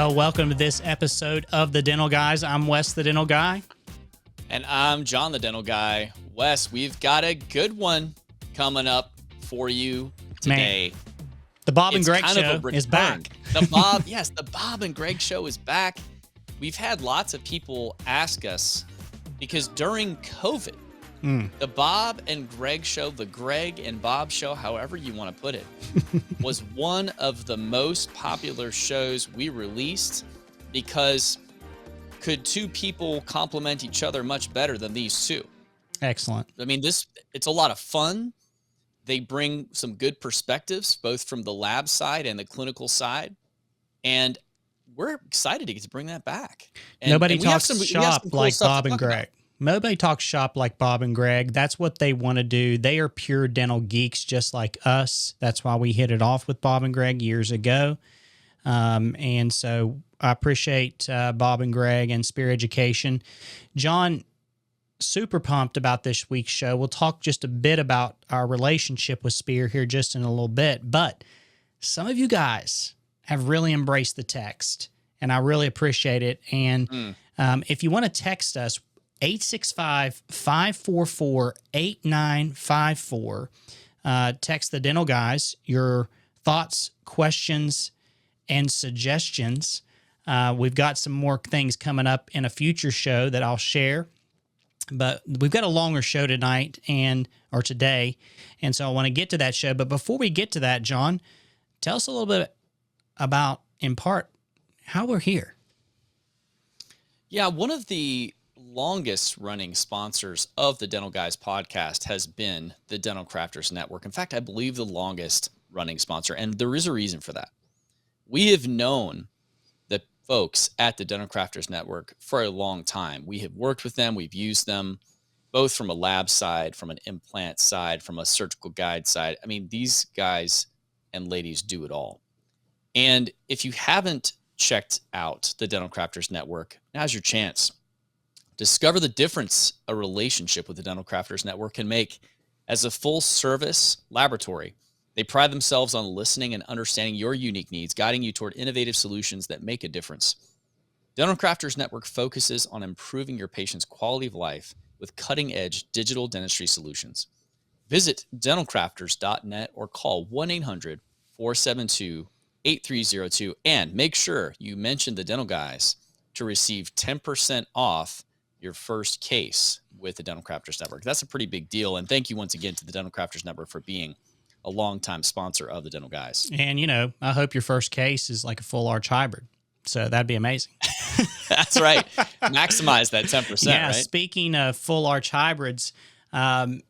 Well, welcome to this episode of The Dental Guys. I'm Wes, the Dental Guy. And I'm John, the Dental Guy. Wes, we've got a good one coming up for you today. Man, the Bob and Gregg Show is back. The Bob and Gregg Show is back. We've had lots of people ask us because during COVID, the Bob and Gregg Show, the Gregg and Bob Show, however you want to put it, was one of the most popular shows we released because could two people complement each other much better than these two? Excellent. I mean, it's a lot of fun. They bring some good perspectives, both from the lab side and the clinical side. And we're excited to get to bring that back. And, Nobody talks shop like Bob and Gregg. Nobody talks shop like Bob and Gregg. That's what they want to do. They are pure dental geeks just like us. That's why we hit it off with Bob and Gregg years ago. And so I appreciate Bob and Gregg and Spear Education. John, super pumped about this week's show. We'll talk just a bit about our relationship with Spear here just in a little bit. But some of you guys have really embraced the text, and I really appreciate it. And if you want to text us, 865-544-8954. Text the Dental Guys your thoughts, questions, and suggestions. We've got some more things coming up in a future show that I'll share. But we've got a longer show tonight or today, and so I want to get to that show. But before we get to that, John, tell us a little bit about, in part, how we're here. Yeah, one of the longest running sponsors of the Dental Guys podcast has been the Dental Crafters Network. In fact, I believe the longest running sponsor, and there is a reason for that. We have known the folks at the Dental Crafters Network for a long time. We have worked with them. We've used them both from a lab side, from an implant side, from a surgical guide side. I mean, these guys and ladies do it all. And if you haven't checked out the Dental Crafters Network, now's your chance. Discover the difference a relationship with the Dental Crafters Network can make. As a full-service laboratory, they pride themselves on listening and understanding your unique needs, guiding you toward innovative solutions that make a difference. Dental Crafters Network focuses on improving your patient's quality of life with cutting-edge digital dentistry solutions. Visit dentalcrafters.net or call 1-800-472-8302 and make sure you mention the Dental Guys to receive 10% off your first case with the Dental Crafters Network. That's a pretty big deal. And thank you once again to the Dental Crafters Network for being a longtime sponsor of the Dental Guys. And, I hope your first case is like a full arch hybrid. So that'd be amazing. That's right. Maximize that 10%, yeah, right? Speaking of full arch hybrids, years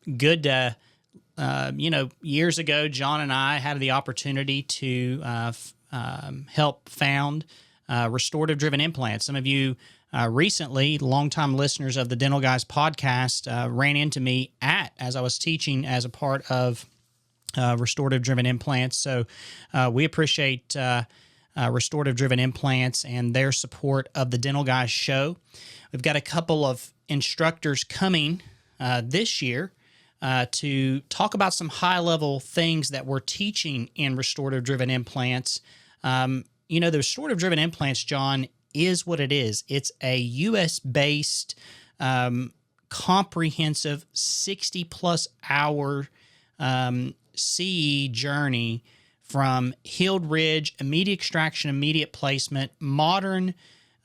ago, John and I had the opportunity to help found Restorative Driven Implants. Some of you recently, longtime listeners of the Dental Guys podcast, ran into me as I was teaching as a part of Restorative Driven Implants. So we appreciate Restorative Driven Implants and their support of the Dental Guys show. We've got a couple of instructors coming this year to talk about some high-level things that we're teaching in Restorative Driven Implants. The Restorative Driven Implants, John, is what it is. It's a U.S.-based, comprehensive 60-plus hour CE journey from healed ridge, immediate extraction, immediate placement, modern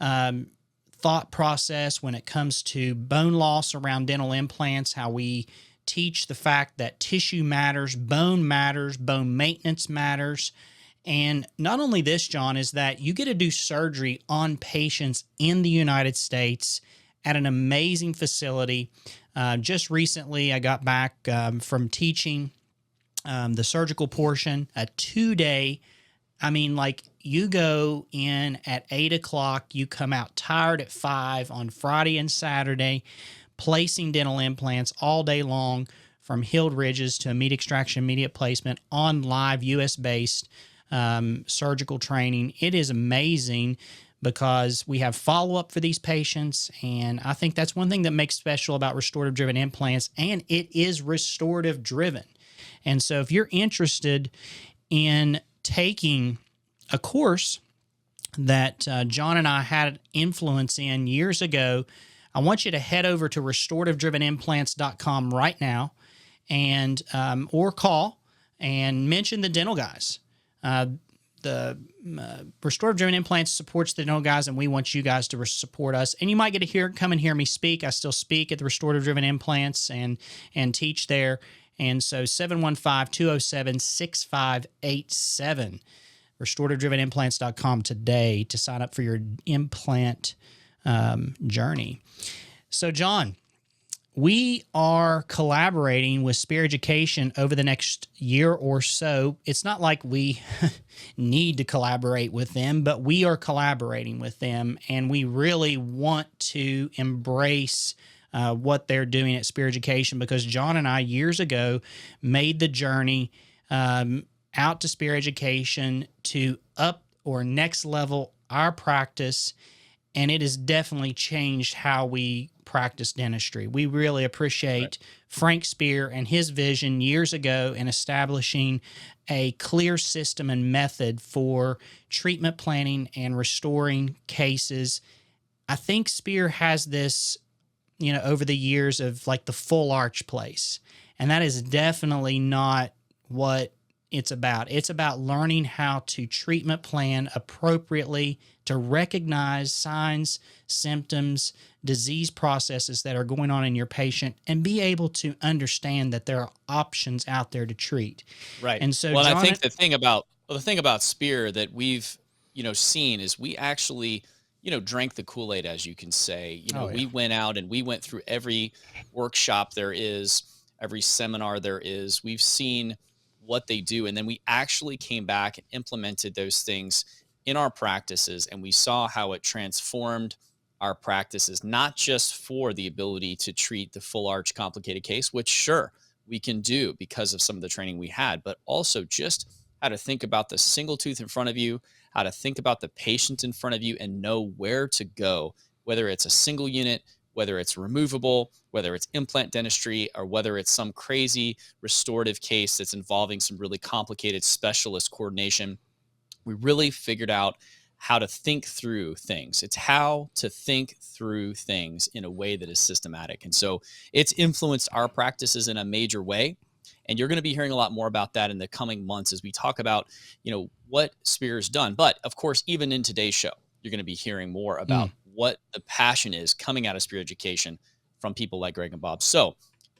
thought process when it comes to bone loss around dental implants, how we teach the fact that tissue matters, bone maintenance matters. And not only this, John, is that you get to do surgery on patients in the United States at an amazing facility. Just recently, I got back from teaching the surgical portion, a 2-day. I mean, like you go in at 8 o'clock, you come out tired at 5 on Friday and Saturday, placing dental implants all day long from healed ridges to immediate extraction, immediate placement on live US-based surgical training. It is amazing because we have follow-up for these patients, and I think that's one thing that makes special about restorative driven implants, and it is restorative driven. And so if you're interested in taking a course that John and I had influence in years ago, I want you to head over to restorative-driven-implants.com right now and or call and mention the dental guys. The Restorative Driven Implants supports the dental guys, and we want you guys to support us. And you might get to come and hear me speak. I still speak at the Restorative Driven Implants and teach there. And so 715-207-6587. Restorative-driven-implants.com today to sign up for your implant journey. So, John, we are collaborating with Spear Education over the next year or so. It's not like we need to collaborate with them, but we are collaborating with them, and we really want to embrace what they're doing at Spear Education, because John and I years ago made the journey out to Spear Education to up or next level our practice, and it has definitely changed how we practice dentistry. We really appreciate Frank Spear and his vision years ago in establishing a clear system and method for treatment planning and restoring cases. I think Spear has this, over the years of like the full arch place, and that is definitely not what it's about. It's about learning how to treatment plan appropriately to recognize signs, symptoms, disease processes that are going on in your patient, and be able to understand that there are options out there to treat. Right. And so, well, John, I think the thing about Spear that we've, seen is we actually, drank the Kool-Aid, as you can say. We went out and we went through every workshop there is, every seminar there is. We've seen what they do, and then we actually came back and implemented those things in our practices, and we saw how it transformed our practices, not just for the ability to treat the full arch complicated case, which sure we can do because of some of the training we had, but also just how to think about the single tooth in front of you, how to think about the patient in front of you and know where to go, whether it's a single unit, whether it's removable, whether it's implant dentistry, or whether it's some crazy restorative case that's involving some really complicated specialist coordination. We really figured out how to think through things. It's how to think through things in a way that is systematic. And so it's influenced our practices in a major way. And you're going to be hearing a lot more about that in the coming months as we talk about, what Spear has done. But of course, even in today's show, you're going to be hearing more about what the passion is coming out of Spear Education from people like Gregg and Bob. So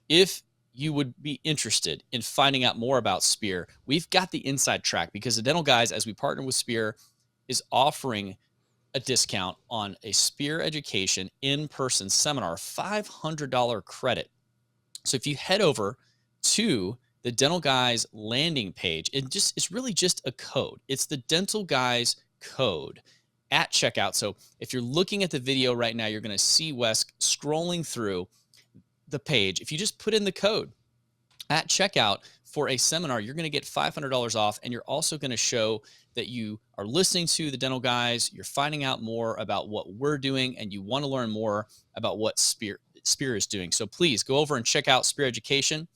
if you would be interested in finding out more about Spear, we've got the inside track, because the Dental Guys, as we partner with Spear, is offering a discount on a Spear Education in-person seminar, $500 credit. So if you head over to the Dental Guys landing page, it's really just a code. It's the Dental Guys code at checkout. So if you're looking at the video right now, you're going to see Wes scrolling through the page. If you just put in the code at checkout for a seminar, you're going to get $500 off. And you're also going to show that you are listening to the Dental Guys, you're finding out more about what we're doing, and you want to learn more about what Spear is doing. So please go over and check out Spear Education,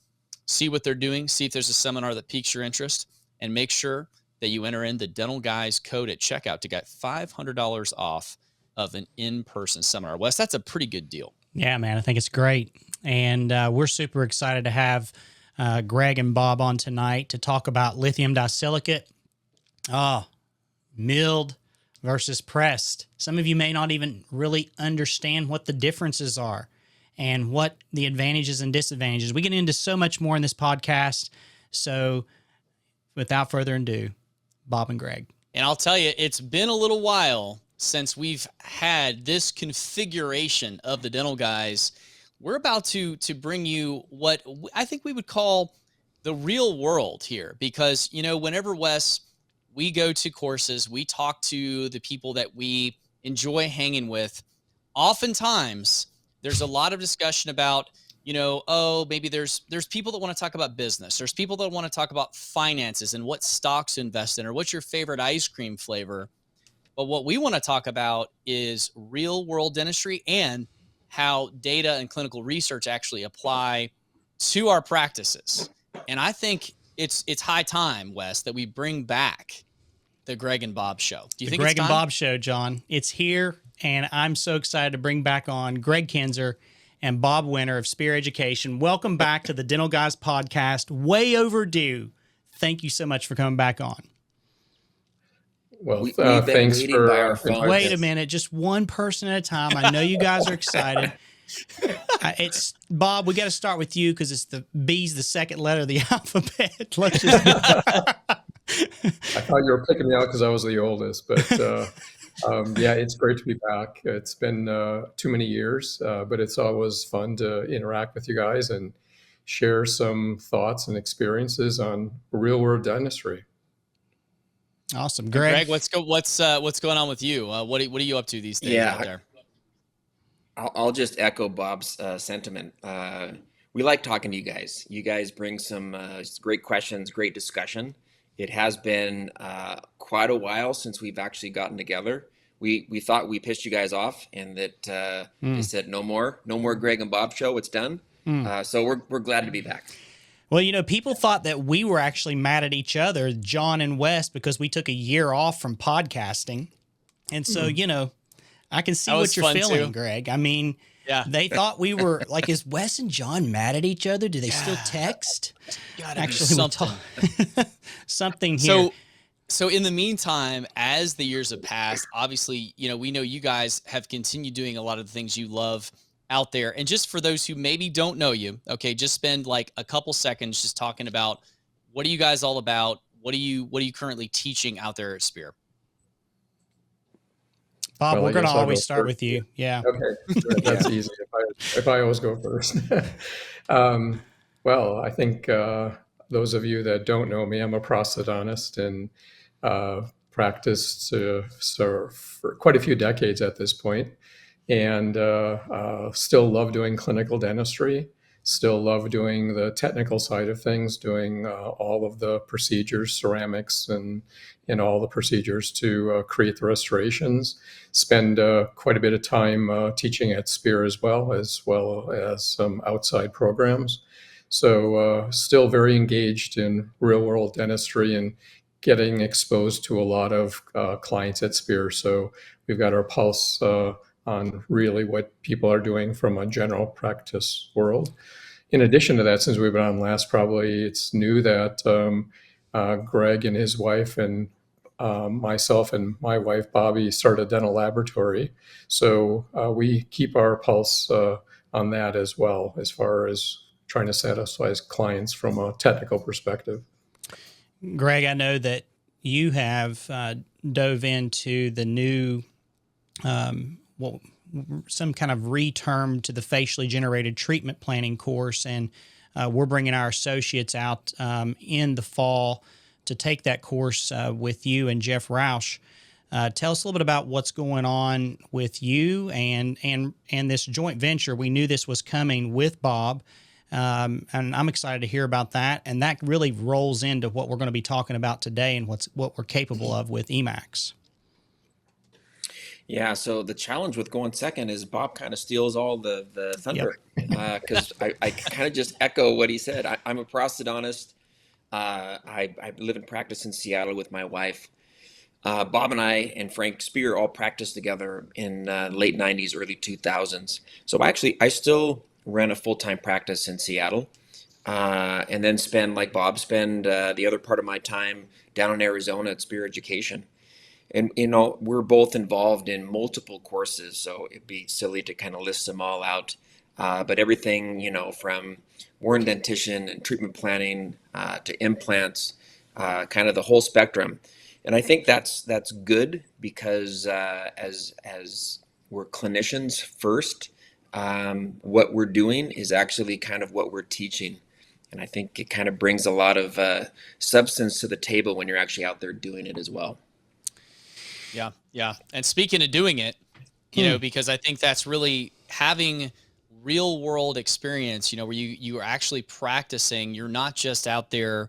see what they're doing, see if there's a seminar that piques your interest, and make sure that you enter in the Dental Guys code at checkout to get $500 off of an in-person seminar. Wes, that's a pretty good deal. Yeah, man, I think it's great. And we're super excited to have Gregg and Bob on tonight to talk about lithium disilicate. Milled versus pressed. Some of you may not even really understand what the differences are and what the advantages and disadvantages. We get into so much more in this podcast. So without further ado, Bob and Gregg. And I'll tell you, it's been a little while since we've had this configuration of the Dental Guys. We're about to bring you what I think we would call the real world here, because, whenever we go to courses, we talk to the people that we enjoy hanging with. Oftentimes, there's a lot of discussion about, maybe there's people that want to talk about business. There's people that want to talk about finances and what stocks to invest in, or what's your favorite ice cream flavor. But what we want to talk about is real world dentistry and how data and clinical research actually apply to our practices. And I think it's high time, Wes, that we bring back The Gregg and Bob Show. Do you The think Gregg it's and time? Bob Show, John. It's here, and I'm so excited to bring back on Gregg Kinzer and Bob Winter of Spear Education. Welcome back to the Dental Guys podcast. Way overdue. Thank you so much for coming back on. Well, We've been thanks waiting by our for phone. Wait a minute, just one person at a time. I know you guys are excited. It's Bob. We got to start with you because it's the B's, the second letter of the alphabet. Let's just. I thought you were picking me out because I was the oldest, but yeah, it's great to be back. It's been too many years, but it's always fun to interact with you guys and share some thoughts and experiences on real world dentistry. Awesome, Gregg. What's going on with you? What are you up to these days out there? I'll just echo Bob's sentiment. We like talking to you guys. You guys bring some great questions, great discussion. It has been quite a while since we've actually gotten together. We thought we pissed you guys off and that they said no more Gregg and Bob show. It's done. So we're glad to be back. Well, you know, people thought that we were actually mad at each other, John and Wes, because we took a year off from podcasting. And so, you know, I can see what you're feeling, too. Gregg. I mean, yeah, they thought we were like, is Wes and Jon mad at each other? Do they still text? Gotta Actually, be something. Something here. So in the meantime, as the years have passed, obviously, you know, we know you guys have continued doing a lot of the things you love out there. And just for those who maybe don't know you, okay, just spend like a couple seconds just talking about what are you guys all about? What are you currently teaching out there at Spear? Bob, Well, we're going to always go start first. with you. Yeah. Okay, that's easy. If I always go first. Well, I think those of you that don't know me, I'm a prosthodontist and practiced for quite a few decades at this point, and still love doing clinical dentistry. Still love doing the technical side of things, doing all of the procedures, ceramics, and all the procedures to create the restorations. Spend quite a bit of time teaching at Spear as well as some outside programs. So still very engaged in real world dentistry and getting exposed to a lot of clients at Spear. So we've got our pulse on really what people are doing from a general practice world. In addition to that, since we've been on last, probably it's new that Gregg and his wife and myself and my wife, Bobby, started a dental laboratory. So we keep our pulse on that as well, as far as trying to satisfy clients from a technical perspective. Gregg, I know that you have dove into the new, some kind of reterm to the facially generated treatment planning course, and we're bringing our associates out in the fall to take that course with you and Jeff Roush. Tell us a little bit about what's going on with you and this joint venture. We knew this was coming with Bob, and I'm excited to hear about that. And that really rolls into what we're going to be talking about today and what we're capable of with E.max. Yeah, so the challenge with going second is Bob kind of steals all the thunder, because I kind of just echo what he said. I'm a prosthodontist. I live and practice in Seattle with my wife. Bob and I and Frank Spear all practiced together in late 90s, early 2000s. So I still ran a full-time practice in Seattle, and then like Bob, spend the other part of my time down in Arizona at Spear Education. And, you know, we're both involved in multiple courses, so it'd be silly to kind of list them all out. But everything, you know, from worn dentition and treatment planning to implants, kind of the whole spectrum. And I think that's good because as we're clinicians first, what we're doing is actually kind of what we're teaching. And I think it kind of brings a lot of substance to the table when you're actually out there doing it as well. Yeah. Yeah. And speaking of doing it, you know, because I think that's really having real world experience, you know, where you are actually practicing. You're not just out there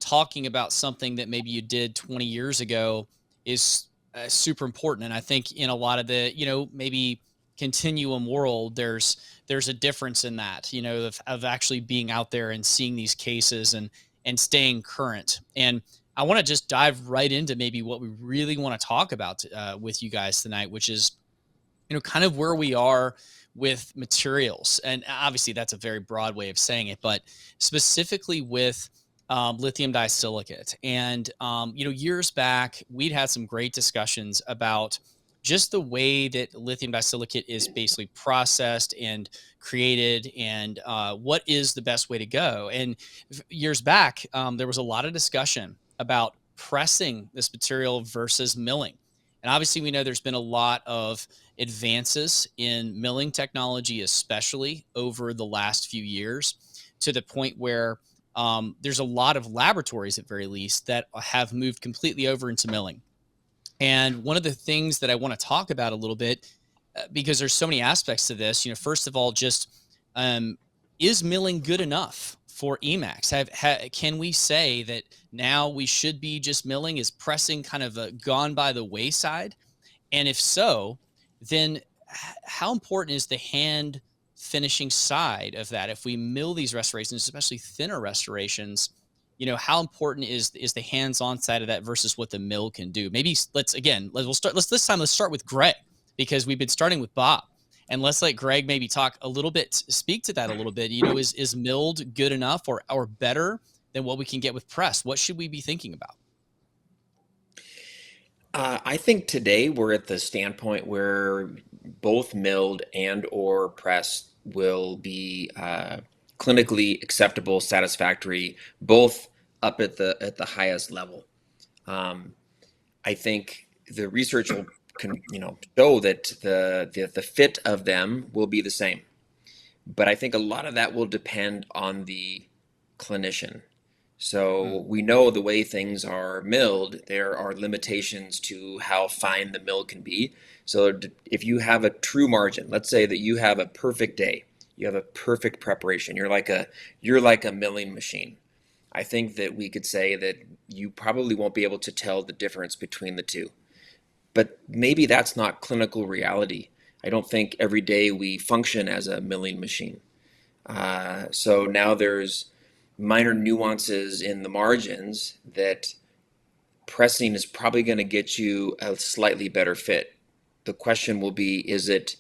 talking about something that maybe you did 20 years ago is super important. And I think in a lot of the, you know, maybe continuum world, there's a difference in that, you know, of actually being out there and seeing these cases and and staying current. And I want to just dive right into maybe what we really want to talk about with you guys tonight, which is, kind of where we are with materials. And obviously that's a very broad way of saying it, but specifically with lithium disilicate. And, years back, we'd had some great discussions about just the way that lithium disilicate is basically processed and created, and what is the best way to go. And years back, there was a lot of discussion about pressing this material versus milling. And obviously, we know there's been a lot of advances in milling technology, especially over the last few years, to the point where there's a lot of laboratories, at very least, that have moved completely over into milling. And one of the things that I want to talk about a little bit, because there's so many aspects to this, first of all, just is milling good enough for E.max? Can we say that now we should be just milling? Is pressing kind of gone by the wayside? And if so, then how important is the hand finishing side of that? If we mill these restorations, especially thinner restorations, how important is the hands-on side of that versus what the mill can do? Maybe let's start with Gregg, because we've been starting with Bob. And let's let Gregg maybe speak to that a little bit. Is milled good enough or better than what we can get with press? What should we be thinking about? I think today we're at the standpoint where both milled and or pressed will be clinically acceptable, satisfactory, both up at the highest level. I think the research will show that the fit of them will be the same, but I think a lot of that will depend on the clinician. So we know the way things are milled, there are limitations to how fine the mill can be. So if you have a true margin, let's say that you have a perfect day, you have a perfect preparation, you're like a milling machine. I think that we could say that you probably won't be able to tell the difference between the two. But maybe that's not clinical reality. I don't think every day we function as a milling machine. So now there's minor nuances in the margins that pressing is probably going to get you a slightly better fit. The question will be, is it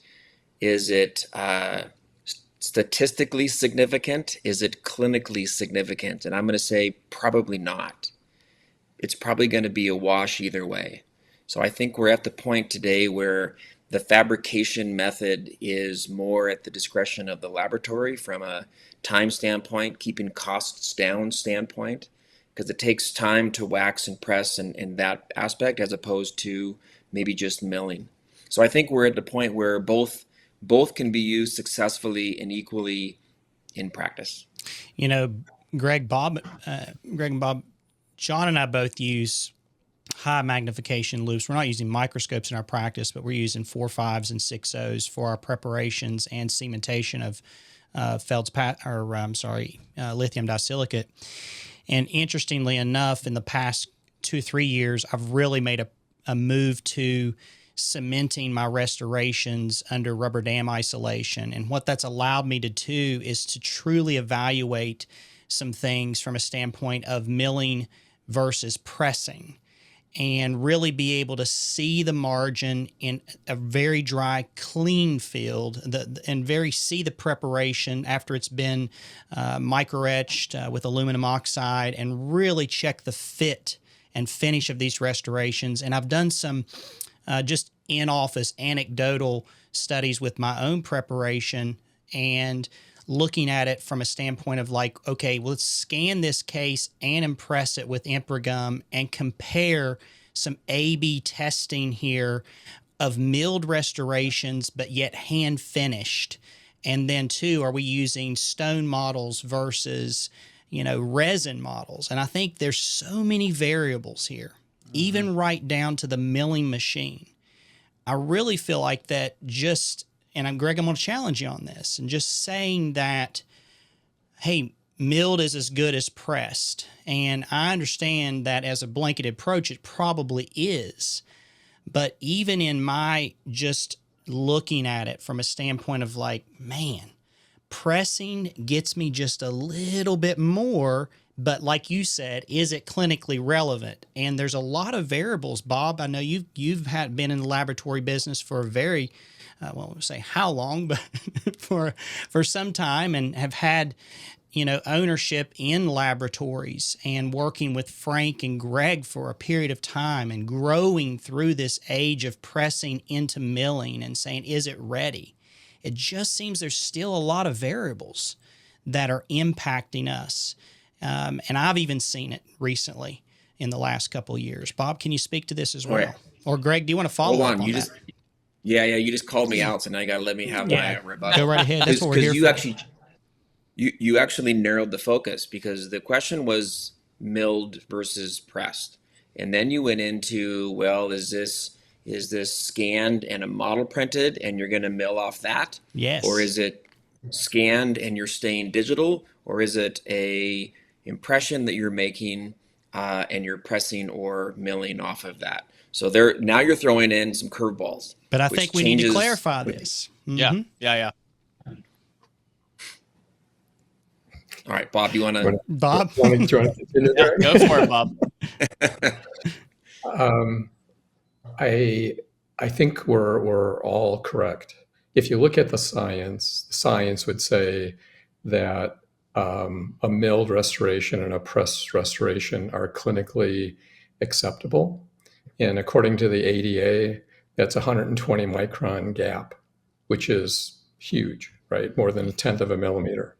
statistically significant? Is it clinically significant? And I'm going to say probably not. It's probably going to be a wash either way. So I think we're at the point today where the fabrication method is more at the discretion of the laboratory from a time standpoint, keeping costs down standpoint, because it takes time to wax and press in that aspect as opposed to maybe just milling. So I think we're at the point where both can be used successfully and equally in practice. Gregg and Bob, John and I both use high magnification loupes. We're not using microscopes in our practice, but we're using 4.5s and 6.0s for our preparations and cementation of lithium disilicate. And interestingly enough, in the past 2-3 years, I've really made a move to cementing my restorations under rubber dam isolation. And what that's allowed me to do is to truly evaluate some things from a standpoint of milling versus pressing, and really be able to see the margin in a very dry, clean field, and see the preparation after it's been micro-etched with aluminum oxide, and really check the fit and finish of these restorations. And I've done some just in-office anecdotal studies with my own preparation and looking at it from a standpoint of like, okay, well, let's scan this case and impress it with ImpreGum and compare some A/B testing here of milled restorations, but yet hand finished. And then two, are we using stone models versus, resin models? And I think there's so many variables here, even right down to the milling machine. I really feel like that Gregg, I'm going to challenge you on this, and just saying that, hey, milled is as good as pressed. And I understand that as a blanket approach, it probably is. But even in my just looking at it from a standpoint of like, man, pressing gets me just a little bit more But like you said, is it clinically relevant? And there's a lot of variables. Bob, I know you've been in the laboratory business for a very, well, I won't say how long, but for some time, and have had, ownership in laboratories and working with Frank and Gregg for a period of time and growing through this age of pressing into milling and saying, is it ready? It just seems there's still a lot of variables that are impacting us. And I've even seen it recently in the last couple of years. Bob, can you speak to this as well? Right. Or Gregg, do you want to follow Hold up on, on you that? just you just called me out, so now you got to let me have my rebuttal. Go right ahead. That's what we're here you for. actually you actually narrowed the focus, because the question was milled versus pressed, and then you went into, well, is this scanned and a model printed and you're going to mill off that? Yes. Or is it scanned and you're staying digital? Or is it a impression that you're making and you're pressing or milling off of that? So now you're throwing in some curveballs. But I think we need to clarify this. Mm-hmm. Yeah. All right, Bob, you want to? Bob? Want to continue there? Go for it, Bob. I think we're all correct. If you look at the science would say that a milled restoration and a pressed restoration are clinically acceptable. And according to the ADA, that's a 120 micron gap, which is huge, right? More than 1/10 of a millimeter.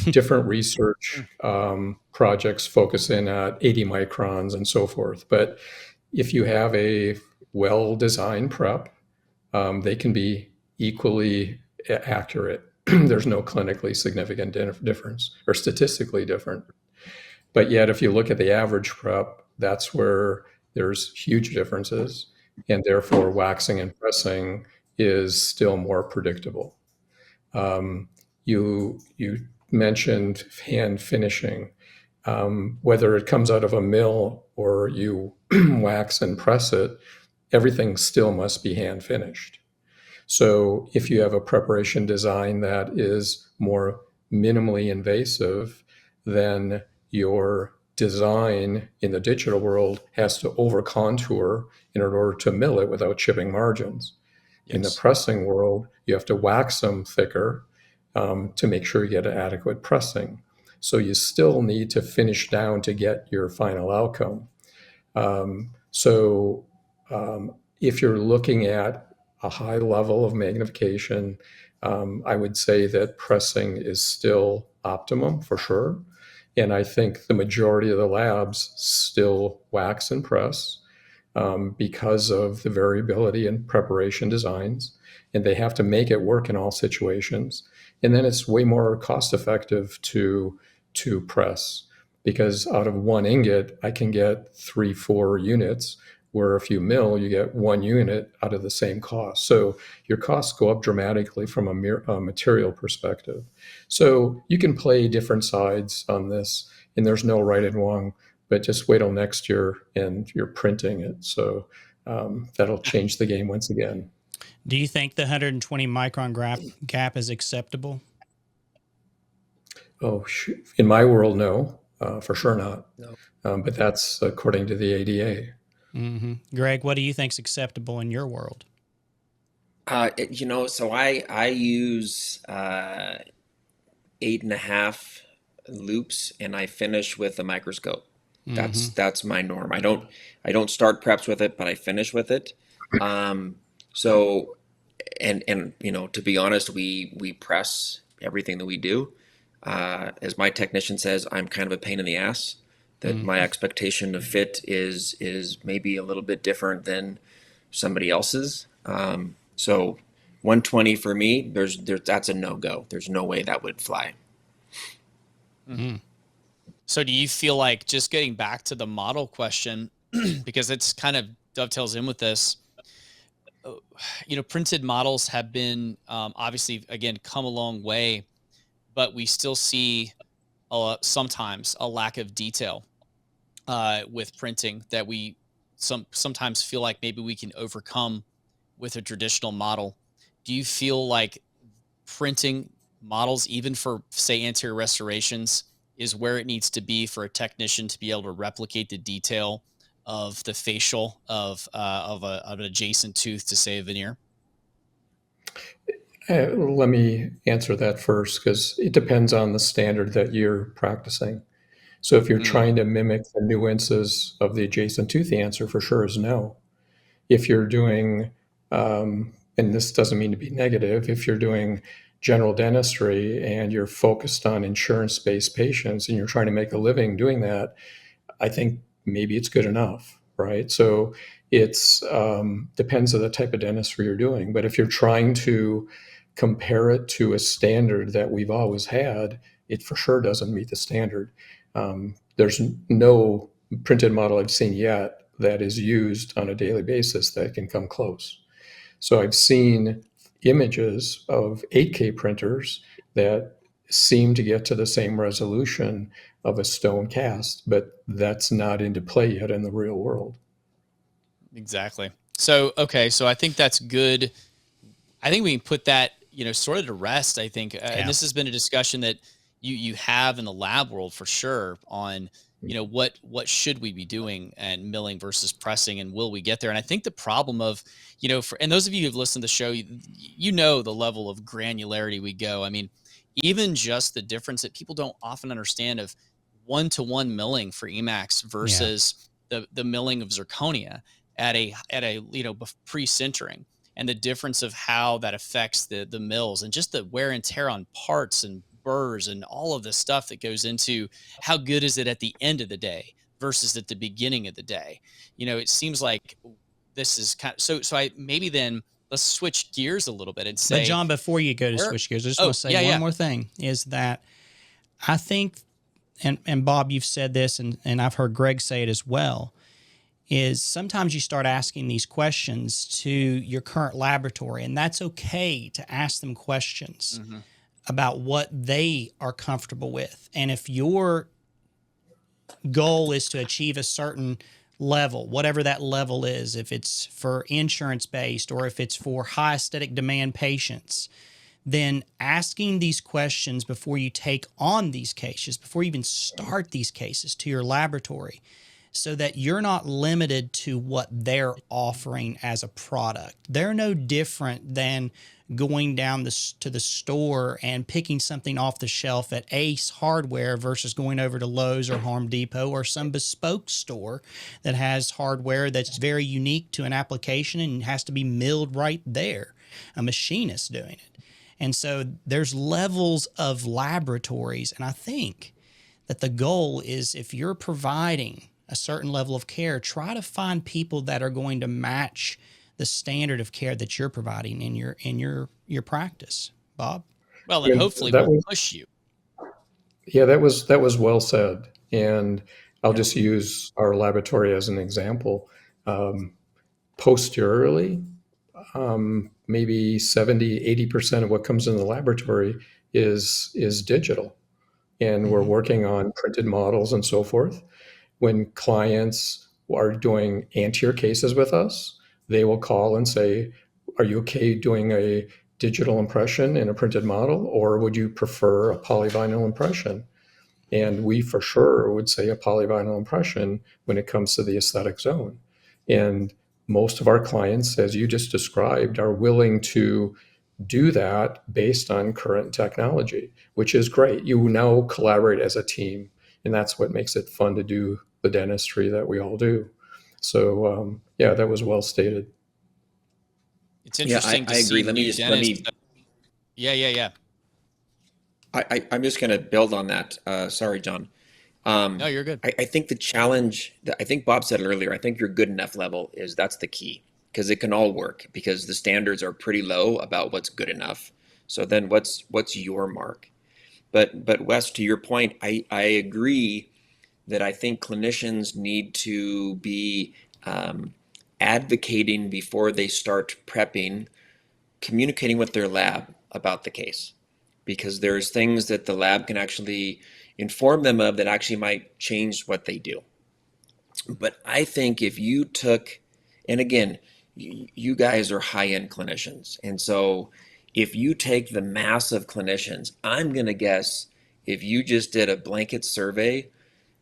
Different research projects focus in at 80 microns and so forth. But if you have a well-designed prep, they can be equally accurate. There's no clinically significant difference or statistically different. But yet, if you look at the average prep, that's where there's huge differences. And therefore, waxing and pressing is still more predictable. You mentioned hand finishing. Whether it comes out of a mill or you wax and press it, everything still must be hand finished. So if you have a preparation design that is more minimally invasive, then your design in the digital world has to over contour in order to mill it without chipping margins. Yes. In the pressing world, you have to wax them thicker to make sure you get an adequate pressing. So you still need to finish down to get your final outcome. If you're looking at a high level of magnification, I would say that pressing is still optimum for sure. And I think the majority of the labs still wax and press because of the variability in preparation designs. And they have to make it work in all situations. And then it's way more cost effective to press, because out of one ingot, I can get 3-4 units, where if you mill, you get 1 unit out of the same cost. So your costs go up dramatically from a material perspective. So you can play different sides on this, and there's no right and wrong, but just wait till next year and you're printing it. So that'll change the game once again. Do you think the 120 micron gap is acceptable? Oh, in my world, no, for sure not. No. But that's according to the ADA. Mm-hmm. Gregg, what do you think is acceptable in your world? So I use 8.5 loops, and I finish with a microscope. Mm-hmm. That's my norm. I don't start preps with it, but I finish with it. So, and to be honest, we press everything that we do. As my technician says, I'm kind of a pain in the ass. That my expectation of fit is maybe a little bit different than somebody else's. So 120 for me, that's a no-go. There's no way that would fly. Mm-hmm. So do you feel like, just getting back to the model question, because it's kind of dovetails in with this, printed models have been obviously, again, come a long way, but we still see sometimes a lack of detail with printing that we sometimes feel like maybe we can overcome with a traditional model. Do you feel like printing models, even for, say, anterior restorations, is where it needs to be for a technician to be able to replicate the detail of the facial of an adjacent tooth to, say, a veneer? Let me answer that first, because it depends on the standard that you're practicing. So if you're Mm, trying to mimic the nuances of the adjacent tooth, the answer for sure is no. If you're doing, and this doesn't mean to be negative, if you're doing general dentistry and you're focused on insurance-based patients and you're trying to make a living doing that, I think maybe it's good enough, right? So it's depends on the type of dentistry you're doing. But if you're trying to compare it to a standard that we've always had, it for sure doesn't meet the standard. There's no printed model I've seen yet that is used on a daily basis that can come close. So I've seen images of 8K printers that seem to get to the same resolution of a stone cast, but that's not into play yet in the real world. exactly. So, okay. So I think that's good. I think we can put that, sort of to rest, I think. And Yeah. this has been a discussion that you have in the lab world for sure on, what should we be doing and milling versus pressing, and will we get there? And I think the problem of, and those of you who've listened to the show, you know the level of granularity we go. I mean, even just the difference that people don't often understand of one-to-one milling for E.max versus the milling of zirconia at a pre-sintering, and the difference of how that affects the mills, and just the wear and tear on parts and burrs and all of the stuff that goes into how good is it at the end of the day versus at the beginning of the day. It seems like this is kind of, so I maybe then let's switch gears a little bit and But say John, before you go to where. switch gears, I just Oh, want to say yeah, one yeah. more thing is that I think, and Bob, you've said this, and I've heard Gregg say it as well, is sometimes you start asking these questions to your current laboratory, and that's okay to ask them questions Mhm. about what they are comfortable with. And if your goal is to achieve a certain level, whatever that level is, if it's for insurance based or if it's for high aesthetic demand patients, then asking these questions before you take on these cases, before you even start these cases to your laboratory, so that you're not limited to what they're offering as a product. They're no different than going down to the store and picking something off the shelf at Ace Hardware versus going over to Lowe's or Home Depot or some bespoke store that has hardware that's very unique to an application and has to be milled right there. A machinist doing it. And so there's levels of laboratories, and I think that the goal is, if you're providing a certain level of care, try to find people that are going to match the standard of care that you're providing in your practice. Bob? Well, and And hopefully that we'll was, push you. yeah, that was well said. And I'll Yeah. just use our laboratory as an example. Um, Posteriorly, maybe 70-80% of what comes in the laboratory is digital, and we're Mm-hmm. working on printed models and so forth. When clients are doing anterior cases with us, they will call and say, are you okay doing a digital impression in a printed model, or would you prefer a polyvinyl impression? And we for sure would say a polyvinyl impression when it comes to the aesthetic zone. And most of our clients, as you just described, are willing to do that based on current technology, which is great. You now collaborate as a team, and that's what makes it fun to do the dentistry that we all do. So, yeah, that was well stated. It's Yeah, interesting to I see agree. new dentists. Yeah, yeah, yeah. I'm just going to build on that. Sorry, John. No, you're good. I think the challenge that I think Bob said it earlier, I think your good enough level that's the key, because it can all work, because the standards are pretty low about what's good enough. So then what's your mark? But Wes, to your point, I agree that I think clinicians need to be um, advocating before they start prepping, communicating with their lab about the case, because there's things that the lab can actually inform them of that actually might change what they do. But I think if you took, and again, you guys are high-end clinicians, and so if you take the mass of clinicians, I'm going to guess if you just did a blanket survey,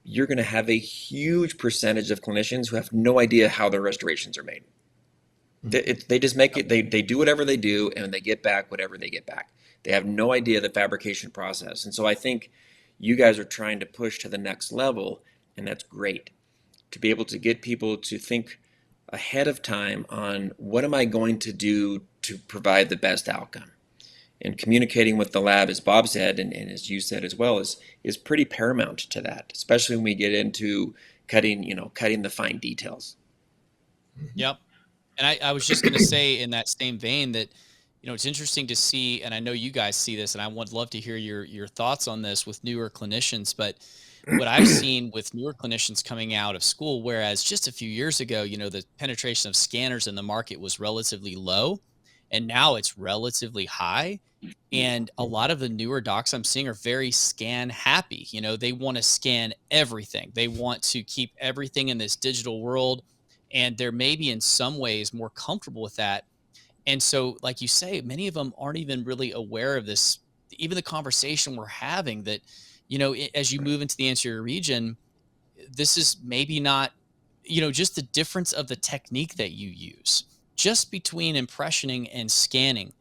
you're going to have a huge percentage of clinicians who have no idea how their restorations are made. They just make it, they do whatever they do, and they get back whatever they get back. They have no idea the fabrication process. And so I think you guys are trying to push to the next level, and that's great. To be able to get people to think ahead of time on what am I going to do to provide the best outcome. And communicating with the lab, as Bob said, and as you said as well, is pretty paramount to that, especially when we get into cutting the fine details. Yep. And I was just going to say in that same vein that, it's interesting to see, and I know you guys see this, and I would love to hear your thoughts on this with newer clinicians, but what I've seen with newer clinicians coming out of school, whereas just a few years ago, the penetration of scanners in the market was relatively low, and now it's relatively high. And a lot of the newer docs I'm seeing are very scan happy. They want to scan everything. They want to keep everything in this digital world. And they're maybe in some ways more comfortable with that. And so, like you say, many of them aren't even really aware of this, even the conversation we're having that, as you move into the anterior region, this is maybe not, just the difference of the technique that you use just between impressioning and scanning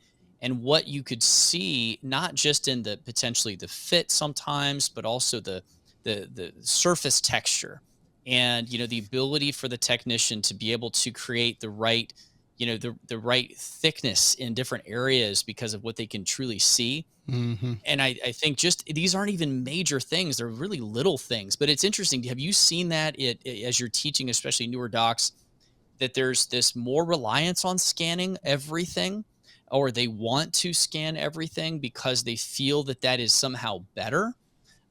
and what you could see, not just in the potentially the fit sometimes, but also the surface texture and, the ability for the technician to be able to create the right, the right thickness in different areas because of what they can truly see. Mm-hmm. And I think just these aren't even major things. They're really little things, but it's interesting. Have you seen that as you're teaching, especially newer docs, that there's this more reliance on scanning everything, or they want to scan everything because they feel that is somehow better?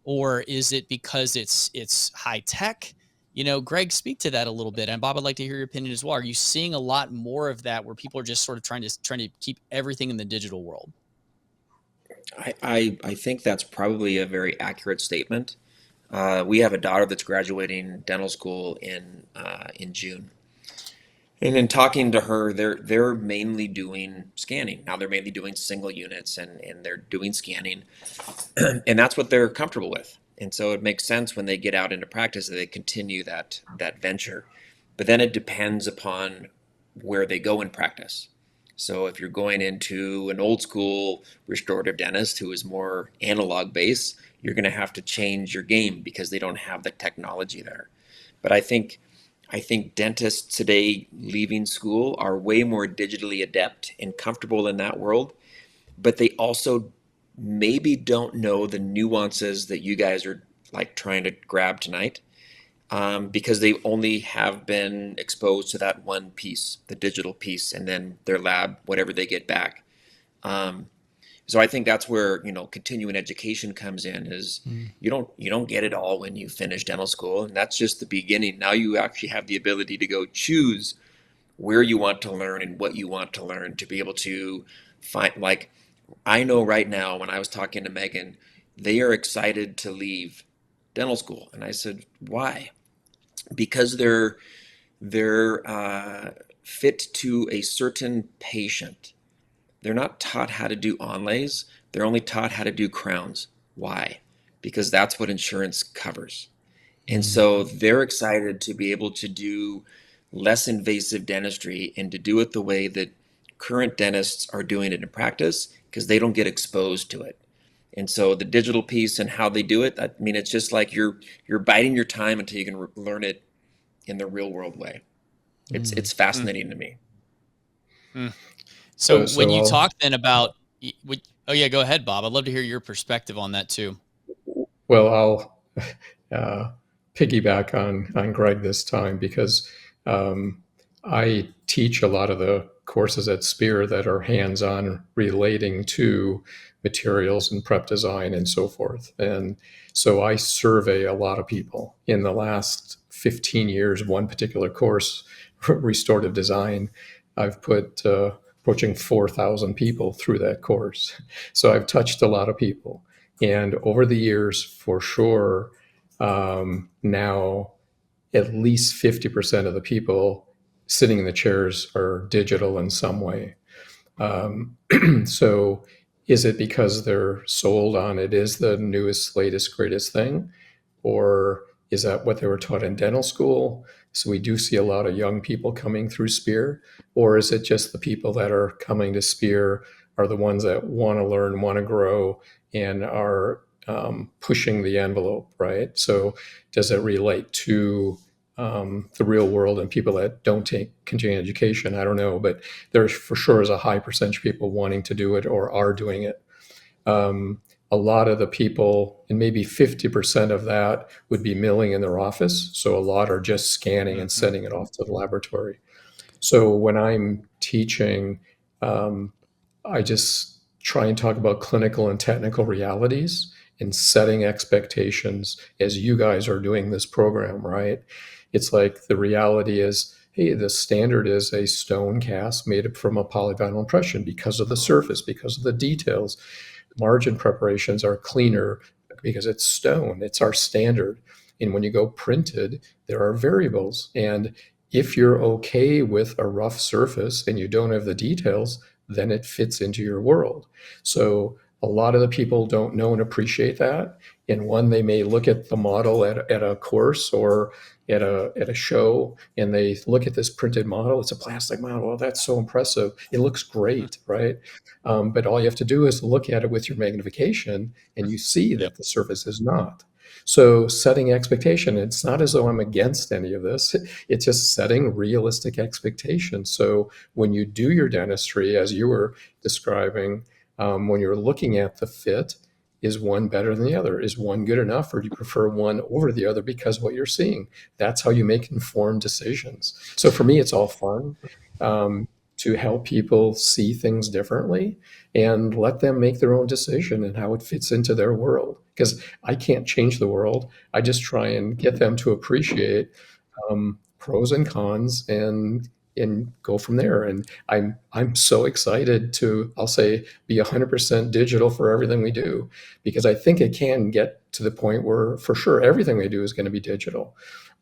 Or is it because it's high tech? Gregg, speak to that a little bit. And Bob, I'd like to hear your opinion as well. Are you seeing a lot more of that where people are just sort of trying to keep everything in the digital world? I think that's probably a very accurate statement. We have a daughter that's graduating dental school in June. And in talking to her, they're mainly doing scanning. Now they're mainly doing single units and they're doing scanning. And that's what they're comfortable with. And so it makes sense when they get out into practice that they continue that venture. But then it depends upon where they go in practice. So if you're going into an old school restorative dentist who is more analog based, you're going to have to change your game because they don't have the technology there. But I think dentists today leaving school are way more digitally adept and comfortable in that world, but they also maybe don't know the nuances that you guys are like trying to grab tonight, because they only have been exposed to that one piece, the digital piece, and then their lab, whatever they get back. So I think that's where, continuing education comes in is you don't get it all when you finish dental school. And that's just the beginning. Now you actually have the ability to go choose where you want to learn and what you want to learn to be able to find, like, I know right now when I was talking to Megan, they are excited to leave dental school. And I said, why? Because they're fit to a certain patient. They're not taught how to do onlays. They're only taught how to do crowns. Why? Because that's what insurance covers. And so they're excited to be able to do less invasive dentistry and to do it the way that current dentists are doing it in practice because they don't get exposed to it. And so the digital piece and how they do it, I mean, it's just like you're biding your time until you can learn it in the real world way. It's fascinating to me. So when you talk then about, oh yeah, go ahead, Bob. I'd love to hear your perspective on that too. Well, I'll piggyback on Gregg this time because I teach a lot of the courses at Spear that are hands-on relating to materials and prep design and so forth. And so I survey a lot of people. In the last 15 years, one particular course, restorative design, I've put approaching 4,000 people through that course. So I've touched a lot of people. And over the years, for sure, now at least 50% of the people sitting in the chairs are digital in some way. So Is it because they're sold on it is the newest, latest, greatest thing? Or is that what they were taught in dental school? So we do see a lot of young people coming through Spear. Or is it just the people that are coming to Spear are the ones that want to learn, want to grow, and are pushing the envelope, right? So does it relate to the real world and people that don't take continuing education? I don't know, but there for sure is a high percentage of people wanting to do it or are doing it. A lot of the people, and maybe 50% of that would be milling in their office. So a lot are just scanning and sending it off to the laboratory. So when I'm teaching, I just try and talk about clinical and technical realities and setting expectations as you guys are doing this program, right? It's like the reality is, hey, the standard is a stone cast made from a polyvinyl impression because of the surface, because of the details. Margin preparations are cleaner because it's stone. It's our standard. And when you go printed, there are variables. And if you're okay with a rough surface and you don't have the details, then it fits into your world. So a lot of the people don't know and appreciate that. And one, they may look at the model at a course or at a show, and they look at this printed model. It's a plastic model. Oh, that's so impressive. It looks great, right? But all you have to do is look at it with your magnification, and you see that the surface is not. So setting expectation, it's not as though I'm against any of this. It's just setting realistic expectations. So when you do your dentistry, as you were describing, when you're looking at the fit, is one better than the other? Is one good enough, or do you prefer one over the other because of what you're seeing? That's how you make informed decisions. So for me, it's all fun to help people see things differently and let them make their own decision and how it fits into their world. Because I can't change the world. I just try and get them to appreciate pros and cons and go from there. And I'm so excited to, I'll say, be 100% digital for everything we do, because I think it can get to the point where for sure everything we do is going to be digital,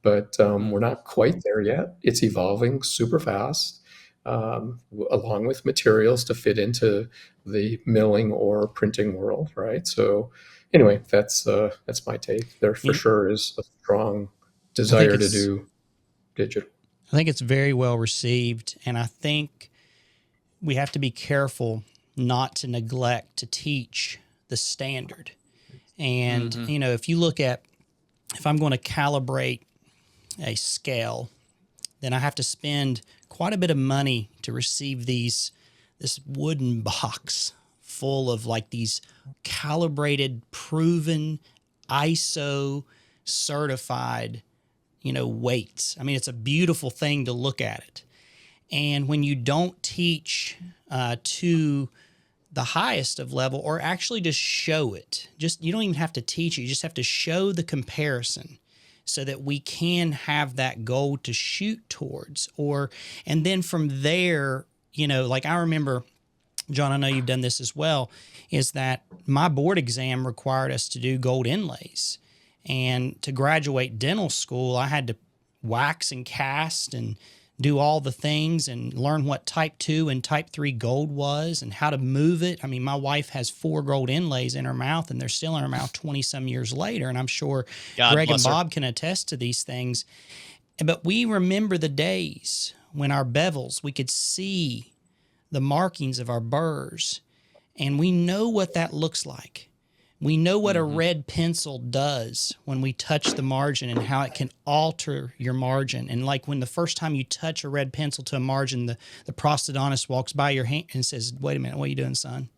but we're not quite there yet. It's evolving super fast, along with materials to fit into the milling or printing world, right? So anyway, that's my take. There for sure is a strong desire to do digital. I think it's very well received, and I think we have to be careful not to neglect to teach the standard. And, if you look at, if I'm going to calibrate a scale, then I have to spend quite a bit of money to receive this wooden box full of like these calibrated, proven, ISO certified weights. I mean, it's a beautiful thing to look at it. And when you don't teach to the highest of level, or actually just show it, you don't even have to teach it. You just have to show the comparison so that we can have that goal to shoot towards. And then from there, like I remember, John, I know you've done this as well, is that my board exam required us to do gold inlays. And to graduate dental school, I had to wax and cast and do all the things and learn what type 2 and type 3 gold was and how to move it. I mean, my wife has 4 gold inlays in her mouth, and they're still in her mouth 20-some years later. And I'm sure Gregg and Bob can attest to these things. But we remember the days when our bevels, we could see the markings of our burrs, and we know what that looks like. We know what a red pencil does when we touch the margin and how it can alter your margin. And like when the first time you touch a red pencil to a margin, the prosthodontist walks by your hand and says, "Wait a minute, what are you doing, son?"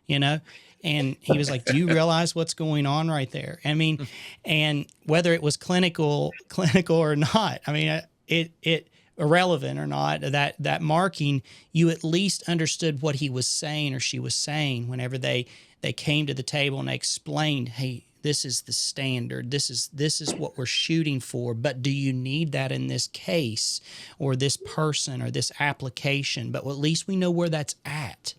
And he was like, "Do you realize what's going on right there?" I mean, and whether it was clinical or not, I mean, it irrelevant or not, that marking, you at least understood what he was saying or she was saying whenever they came to the table and they explained, "Hey, this is the standard. This is what we're shooting for. But do you need that in this case or this person or this application?" But at least we know where that's at.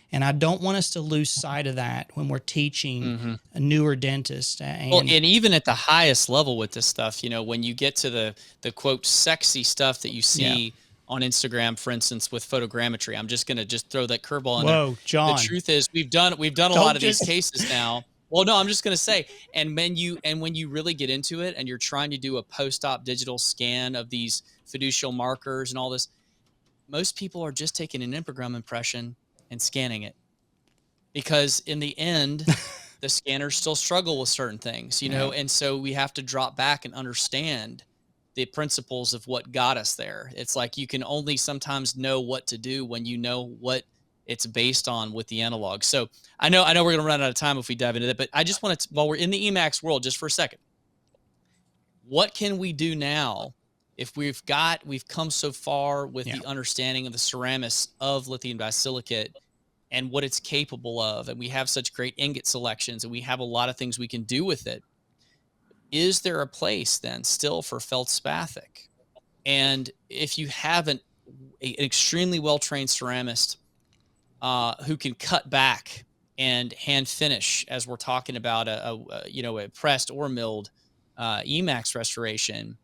And I don't want us to lose sight of that when we're teaching a newer dentist. And even at the highest level with this stuff, when you get to the quote sexy stuff that you see on Instagram, for instance, with photogrammetry. I'm just going to throw that curveball in there. Whoa, John. The truth is we've done a lot of these cases now. Well, no, I'm just going to say, and when you really get into it and you're trying to do a post-op digital scan of these fiducial markers and all this, most people are just taking an improgram impression and scanning it, because in the end, the scanners still struggle with certain things, you know, and so we have to drop back and understand the principles of what got us there. It's like you can only sometimes know what to do when you know what it's based on with the analog. So I know we're going to run out of time if we dive into that, but I just want to, while we're in the E.max world, just for a second, what can we do now if we've come so far with the understanding of the ceramics of lithium disilicate and what it's capable of, and we have such great ingot selections, and we have a lot of things we can do with it? Is there a place then still for feldspathic? And if you have an extremely well-trained ceramist who can cut back and hand finish, as we're talking about a pressed or milled E.max restoration,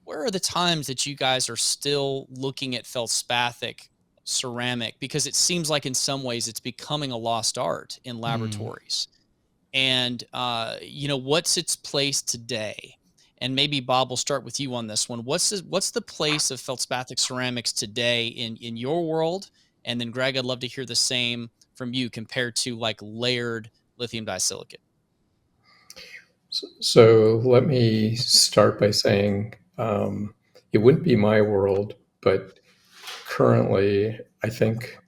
where are the times that you guys are still looking at feldspathic ceramic? Because it seems like in some ways it's becoming a lost art in laboratories. And, what's its place today? And maybe Bob, we'll start with you on this one. What's the place of feldspathic ceramics today in your world? And then Gregg, I'd love to hear the same from you compared to like layered lithium disilicate. So let me start by saying it wouldn't be my world, but currently I think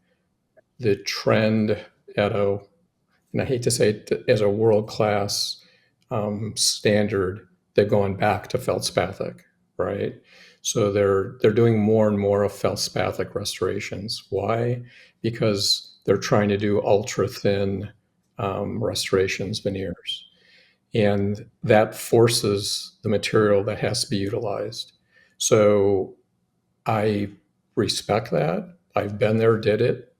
the trend and I hate to say it, as a world-class standard, they're going back to feldspathic, right? So they're doing more and more of feldspathic restorations. Why? Because they're trying to do ultra-thin restorations, veneers. And that forces the material that has to be utilized. So I respect that. I've been there, did it.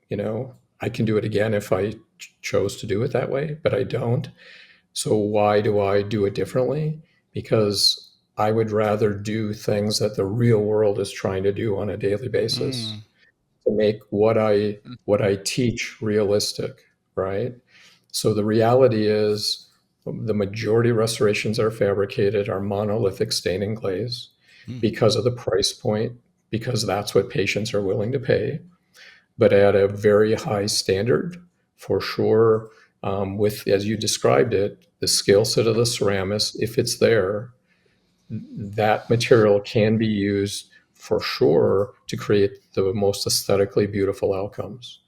I can do it again if I chose to do it that way, but I don't. So why do I do it differently? Because I would rather do things that the real world is trying to do on a daily basis to make what I teach realistic, right? So the reality is the majority of restorations that are fabricated are monolithic stain and glaze because of the price point, because that's what patients are willing to pay, but at a very high standard for sure. With, as you described it, the skill set of the ceramist, if it's there, that material can be used for sure to create the most aesthetically beautiful outcomes.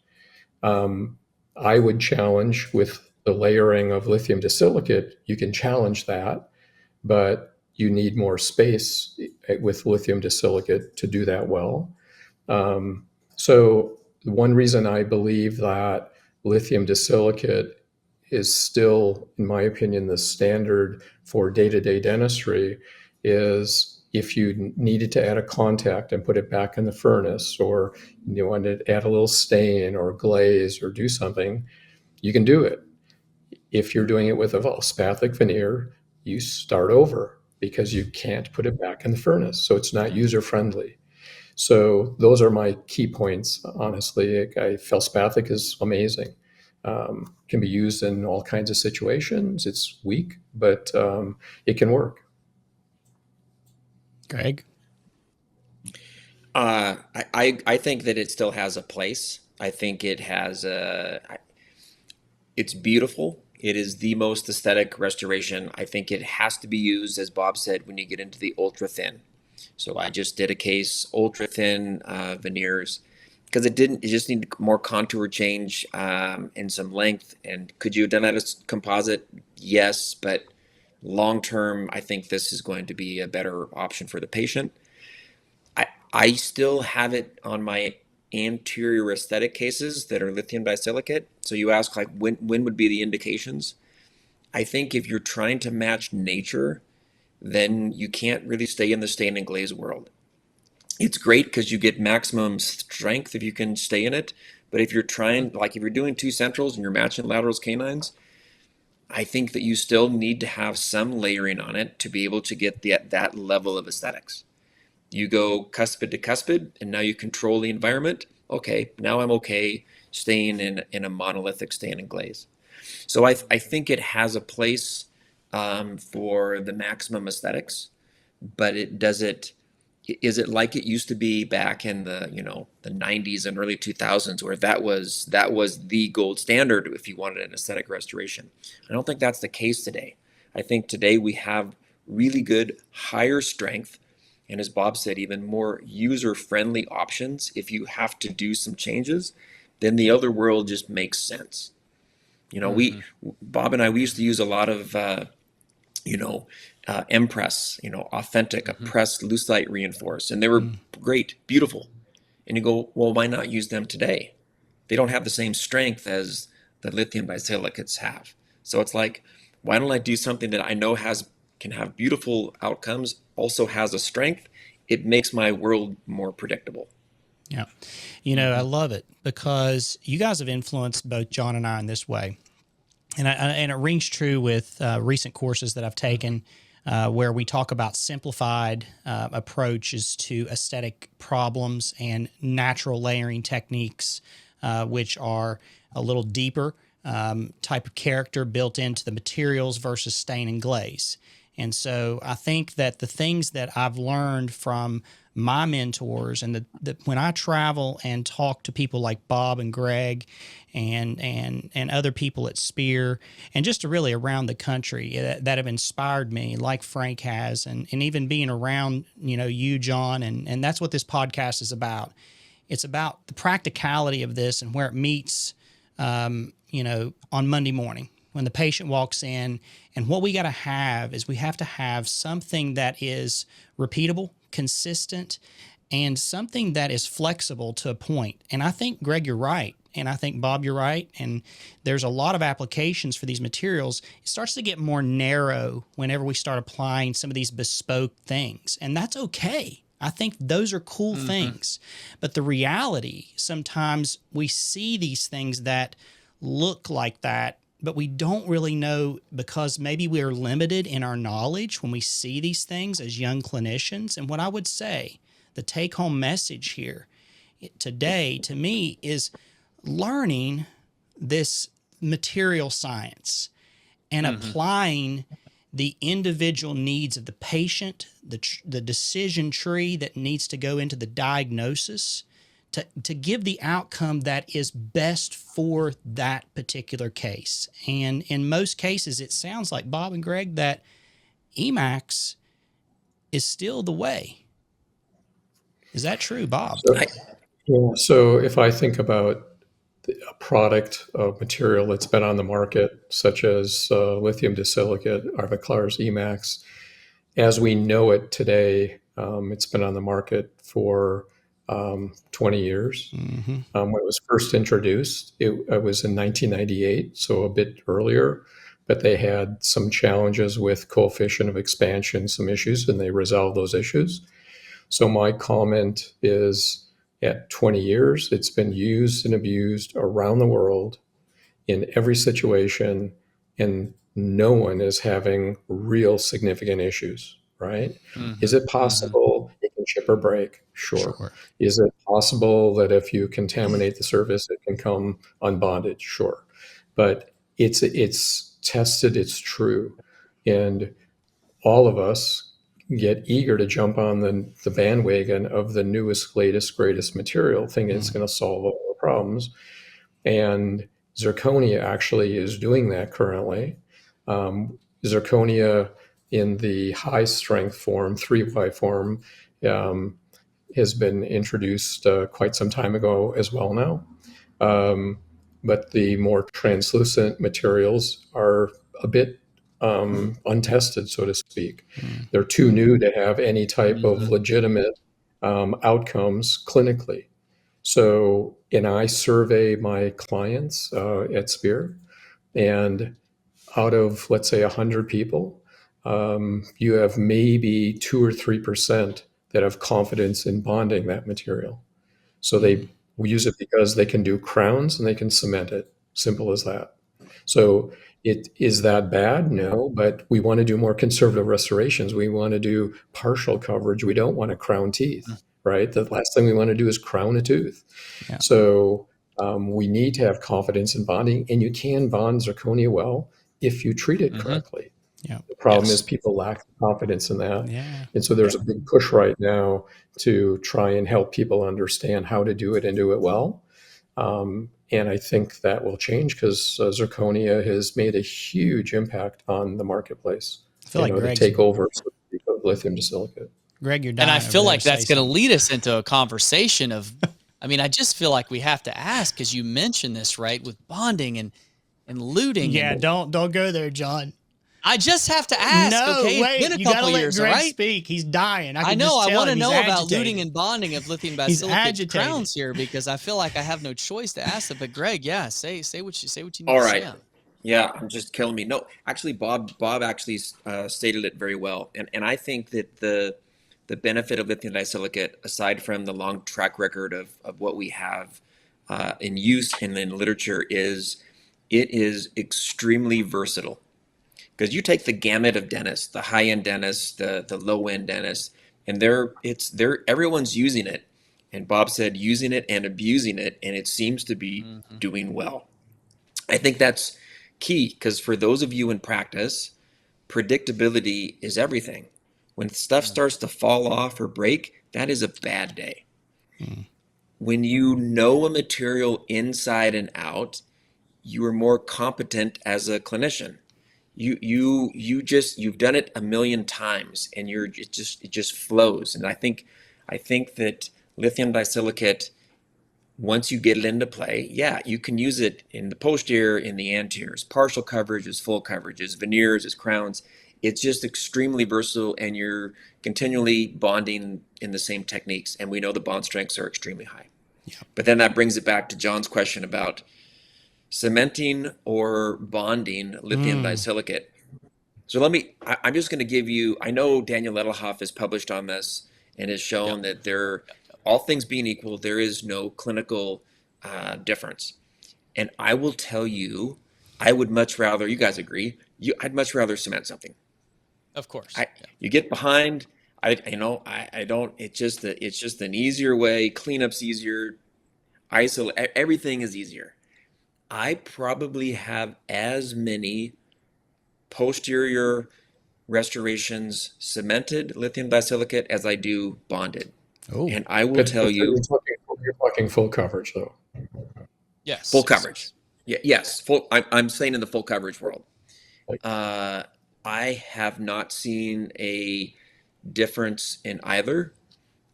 I would challenge with the layering of lithium disilicate, you can challenge that, but you need more space with lithium disilicate to do that well. So one reason I believe that lithium disilicate is still, in my opinion, the standard for day-to-day dentistry is if you needed to add a contact and put it back in the furnace, or you wanted to add a little stain or glaze or do something, you can do it. If you're doing it with a feldspathic veneer, you start over because you can't put it back in the furnace. So it's not user-friendly. So those are my key points, honestly. Feldspathic is amazing. Can be used in all kinds of situations. It's weak, but it can work. Gregg? I think that it still has a place. I think it has it's beautiful. It is the most aesthetic restoration. I think it has to be used, as Bob said, when you get into the ultra thin. So I just did a case, ultra thin veneers, because it just needed more contour change and some length. And could you have done that as composite? Yes, but long term, I think this is going to be a better option for the patient. I still have it on my anterior aesthetic cases that are lithium disilicate. So you ask, like, when would be the indications? I think if you're trying to match nature, then you can't really stay in the stain and glaze world. It's great because you get maximum strength if you can stay in it. But if you're trying, like if you're doing two centrals and you're matching laterals canines, I think that you still need to have some layering on it to be able to get that level of aesthetics. You go cuspid to cuspid, and now you control the environment. Okay, now I'm okay staying in a monolithic stand and glaze. So I think it has a place for the maximum aesthetics, but is it like it used to be back in the the 90s and early 2000s, where that was the gold standard if you wanted an aesthetic restoration? I don't think that's the case today. I think today we have really good higher strength, and as Bob said, even more user-friendly options. If you have to do some changes, then the other world just makes sense. Bob and we used to use a lot of M-press, authentic, a pressed lucite reinforced, and they were great, beautiful. And you go, well, why not use them today? They don't have the same strength as the lithium disilicates have. So it's like, why don't I do something that I know can have beautiful outcomes, also has a strength? It makes my world more predictable. Yeah. I love it because you guys have influenced both Jon and I in this way. And it rings true with recent courses that I've taken where we talk about simplified approaches to aesthetic problems and natural layering techniques, which are a little deeper type of character built into the materials versus stain and glaze. And so I think that the things that I've learned from my mentors and when I travel and talk to people like Bob and Gregg and other people at Spear and just really around the country that have inspired me, like Frank has, and even being around, you, Jon, and that's what this podcast is about. It's about the practicality of this and where it meets, on Monday morning when the patient walks in. And what we got to have is we have to have something that is repeatable, consistent, and something that is flexible to a point. And I think, Gregg, you're right. And I think, Bob, you're right. And there's a lot of applications for these materials. It starts to get more narrow whenever we start applying some of these bespoke things. And that's okay. I think those are cool things. But the reality, sometimes we see these things that look like that, but we don't really know because maybe we're limited in our knowledge when we see these things as young clinicians. And what I would say, the take-home message here today to me is learning this material science and applying the individual needs of the patient, the decision tree that needs to go into the diagnosis to give the outcome that is best for that particular case. And in most cases, it sounds like, Bob and Gregg, that E.max is still the way. Is that true, Bob? So if I think about a product of material that's been on the market, such as lithium disilicate, Arviclar's E.max, as we know it today, it's been on the market for 20 years. When it was first introduced, it was in 1998, so a bit earlier, but they had some challenges with coefficient of expansion, some issues, and they resolved those issues. So my comment is, at 20 years, it's been used and abused around the world in every situation, and no one is having real significant issues, right? Is it possible it can chip or break? Sure. Is it possible that if you contaminate the surface, it can come unbonded? Sure. But it's tested, it's true. And all of us get eager to jump on the bandwagon of the newest, latest, greatest material, thinking it's going to solve all the problems. And zirconia actually is doing that currently. Zirconia in the high strength form, 3Y form, has been introduced quite some time ago as well now. But the more translucent materials are a bit untested, so to speak. They're too new to have any type of legitimate outcomes clinically. So, and I survey my clients at Spear, and out of, let's say, 100 people, you have maybe 2 or 3% that have confidence in bonding that material. So they use it because they can do crowns and they can cement it. Simple as that. So Is that bad? No, but we want to do more conservative restorations. We want to do partial coverage. We don't want to crown teeth, right? The last thing we want to do is crown a tooth. Yeah. So we need to have confidence in bonding, and you can bond zirconia well if you treat it correctly. Yeah. The problem Yes. is people lack confidence in that. Yeah. And so there's a big push right now to try and help people understand how to do it and do it well. And I think that will change because zirconia has made a huge impact on the marketplace. I feel like the Greg's, takeover of lithium disilicate. Greg, you're dying. And I feel over there like to that's say going to something. lead us into a conversation of, I mean, I just feel like we have to ask, because you mentioned this, right, with bonding and looting. Yeah, and don't go there, John. I just have to ask. No, Okay, wait, it's been a you gotta couple let years, Greg right? speak. He's dying. I can know. just I tell want to him he's know about agitated. looting and bonding of lithium He's disilicate agitated. crowns here, because I feel like I have no choice to ask it. But Greg, yeah, say what you need All to right. say. Yeah, I'm just killing me. No, actually, Bob actually stated it very well, and I think that the benefit of lithium disilicate, aside from the long track record of what we have in use and in literature, is it is extremely versatile. Because you take the gamut of dentists, the high end dentists, the low end dentists, and everyone's using it. And Bob said using it and abusing it, and it seems to be doing well. I think that's key, because for those of you in practice, predictability is everything. When stuff starts to fall off or break, that is a bad day. When you know a material inside and out, you are more competent as a clinician. You've done it a million times, and it just flows. And I think that lithium disilicate, once you get it into play, yeah, you can use it in the posterior, in the anteriors, partial coverages, full coverages, veneers, as crowns. It's just extremely versatile, and you're continually bonding in the same techniques. And we know the bond strengths are extremely high. Yeah. But then that brings it back to John's question about cementing or bonding lithium disilicate. So I'm just going to give you, I know Daniel Edelhoff has published on this and has shown that all things being equal, there is no clinical difference. And I will tell you, I would much rather, you guys agree, I'd much rather cement something. Of course. You get behind, I don't, it's just an easier way, cleanup's easier, everything is easier. I probably have as many posterior restorations cemented lithium disilicate as I do bonded. Oh. And I will tell you, you're talking full coverage though. Yes. full coverage. Yes, full. I'm saying in the full coverage world. I have not seen a difference in either,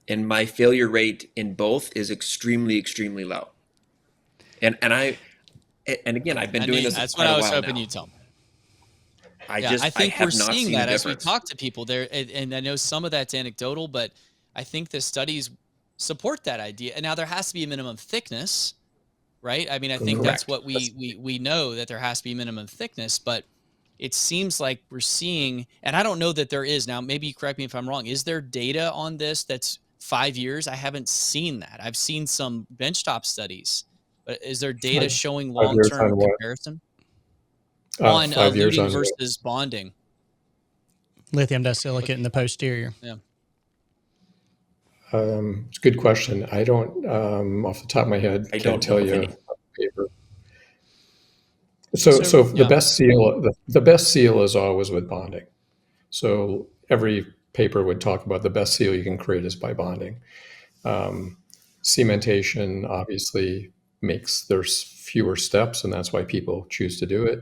and my failure rate in both is extremely, extremely low. And again, I've been doing this. That's quite what a I was while hoping now. you'd tell me. I think have we're not seeing seen that a as we difference. talk to people there, and I know some of that's anecdotal, but I think the studies support that idea. And now there has to be a minimum thickness, right? I mean, I think that's what we know, that there has to be minimum thickness, but it seems like we're seeing, and I don't know that there is now, maybe you correct me if I'm wrong. Is there data on this that's 5 years? I haven't seen that. I've seen some benchtop studies, but is there data showing 5 years long-term on what? comparison on 5 years eluting on versus bonding? Lithium disilicate in the posterior. Yeah. It's a good question. I don't, off the top of my head, I can't don't tell know of you. any. Paper. So the best seal, the best seal is always with bonding. So every paper would talk about the best seal you can create is by bonding. Cementation obviously there's fewer steps, and that's why people choose to do it.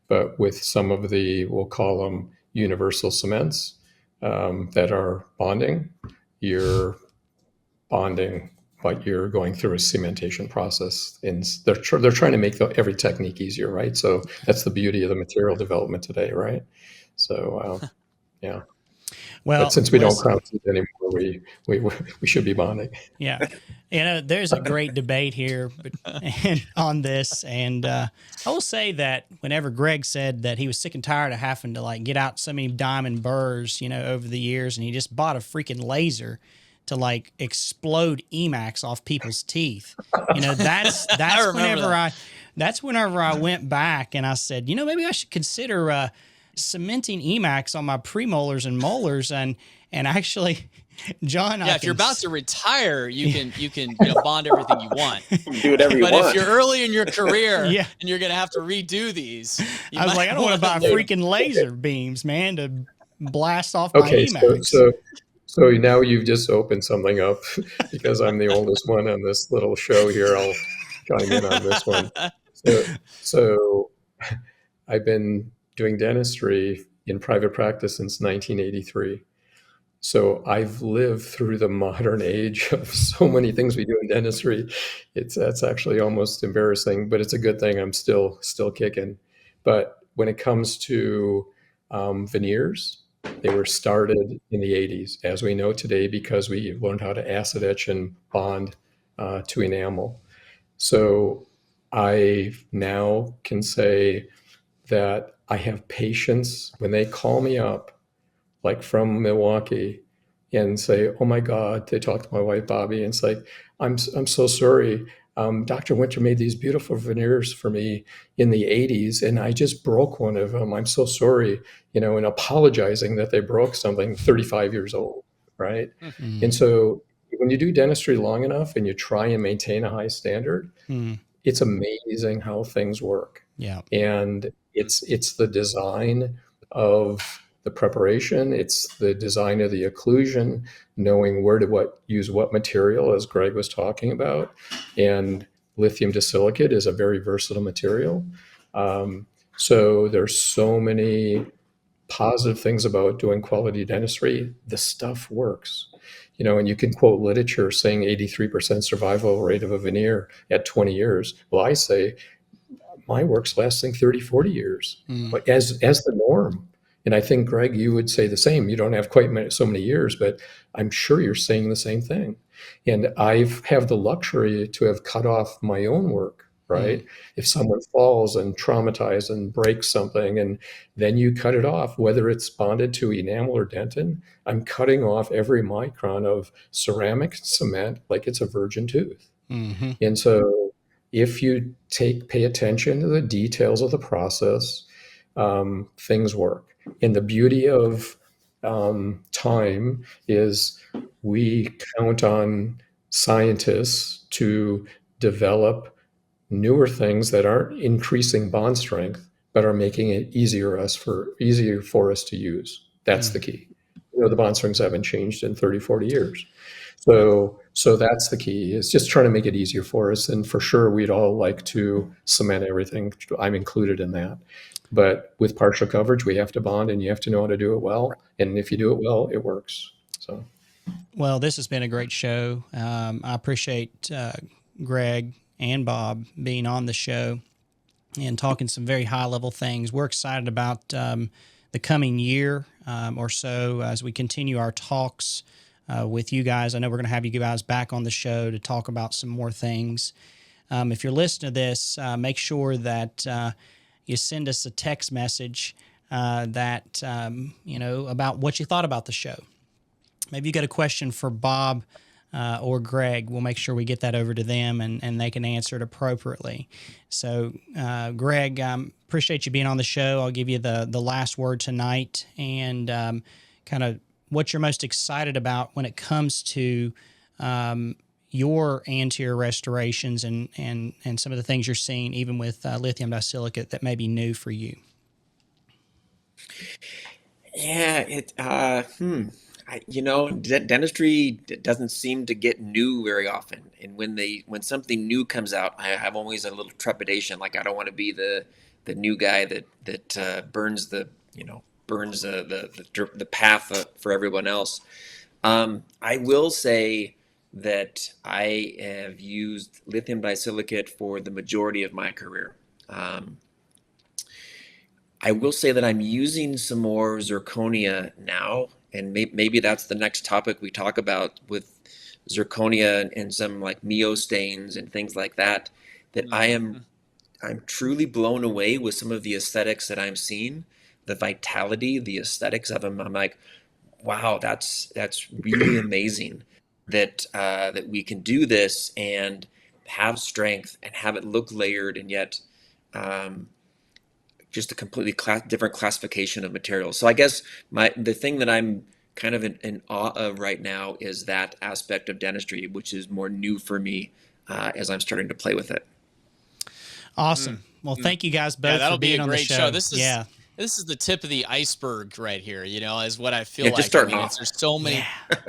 But with some of we'll call them universal cements that are bonding, you're bonding, but you're going through a cementation process, and they're trying to make every technique easier, right? So that's the beauty of the material development today, right? So yeah. Well, but since we don't crown teeth anymore, we should be bonding. Yeah, there's a great debate here on this, and I will say that whenever Greg said that he was sick and tired of having to get out so many diamond burrs, over the years, and he just bought a freaking laser to like explode E.max off people's teeth. You know, that's that's whenever I went back and I said, you know, maybe I should consider cementing E.max on my premolars and molars, and actually, John, yeah, if you're about to retire, you can bond everything you want. Do whatever you want. But if you're early in your career, Yeah. and you're gonna have to redo these, I was like, I don't want to buy freaking laser beams, man, to blast off my Okay, E.max. so now you've just opened something up because I'm the oldest one on this little show here. I'll chime in on this one. So I've been doing dentistry in private practice since 1983. So I've lived through the modern age of so many things we do in dentistry. That's actually almost embarrassing, but it's a good thing. I'm still kicking. But when it comes to veneers, they were started in the 80s, as we know today, because we learned how to acid etch and bond to enamel. So I now can say that I have patients when they call me up, like from Milwaukee, and say, "Oh my God," they talk to my wife Bobby, and it's like, "I'm so sorry. Dr. Winter made these beautiful veneers for me in the 80s, and I just broke one of them. I'm so sorry," and apologizing that they broke something 35 years old, right? Mm. And so when you do dentistry long enough and you try and maintain a high standard, it's amazing how things work. Yeah. And it's the design of the preparation, it's the design of the occlusion, knowing where to use what material, as Gregg was talking about. And lithium disilicate is a very versatile material. So there's so many positive things about doing quality dentistry. The stuff works. And you can quote literature saying 83% survival rate of a veneer at 20 years. Well, I say my work's lasting 30, 40 years as the norm. And I think, Gregg, you would say the same. You don't have quite so many years, but I'm sure you're saying the same thing. And I have the luxury to have cut off my own work, right? If someone falls and traumatized and breaks something, and then you cut it off, whether it's bonded to enamel or dentin, I'm cutting off every micron of ceramic cement like it's a virgin tooth. And so if you pay attention to the details of the process, things work. And the beauty of time is we count on scientists to develop newer things that aren't increasing bond strength, but are making it easier for us to use. That's the key. The bond strengths haven't changed in 30, 40 years. So that's the key, is just trying to make it easier for us. And for sure, we'd all like to cement everything. I'm included in that. But with partial coverage, we have to bond, and you have to know how to do it well. And if you do it well, it works. So, well, this has been a great show. I appreciate Gregg and Bob being on the show and talking some very high-level things. We're excited about the coming year or so as we continue our talks with you guys. I know we're going to have you guys back on the show to talk about some more things. If you're listening to this, make sure that you send us a text message that, about what you thought about the show. Maybe you got a question for Bob or Gregg. We'll make sure we get that over to them and they can answer it appropriately. So, Gregg, appreciate you being on the show. I'll give you the last word tonight and kind of what you're most excited about when it comes to your anterior restorations and some of the things you're seeing, even with lithium disilicate, that may be new for you. Yeah, dentistry doesn't seem to get new very often. And when something new comes out, I have always a little trepidation. Like, I don't want to be the new guy that burns the path for everyone else. I will say that I have used lithium disilicate for the majority of my career. I will say that I'm using some more zirconia now, and maybe that's the next topic we talk about with zirconia and some like Mio stains and things like that. That I'm truly blown away with some of the aesthetics that I'm seeing, the vitality, the aesthetics of them. I'm like, wow, that's really amazing. that we can do this and have strength and have it look layered, and yet just a completely different classification of materials. So I guess the thing that I'm kind of in awe of right now is that aspect of dentistry, which is more new for me as I'm starting to play with it. Awesome. Well, thank you guys both that'll for being be a on the great show. This is the tip of the iceberg right here, is what I feel Just like. starting off. There's so many,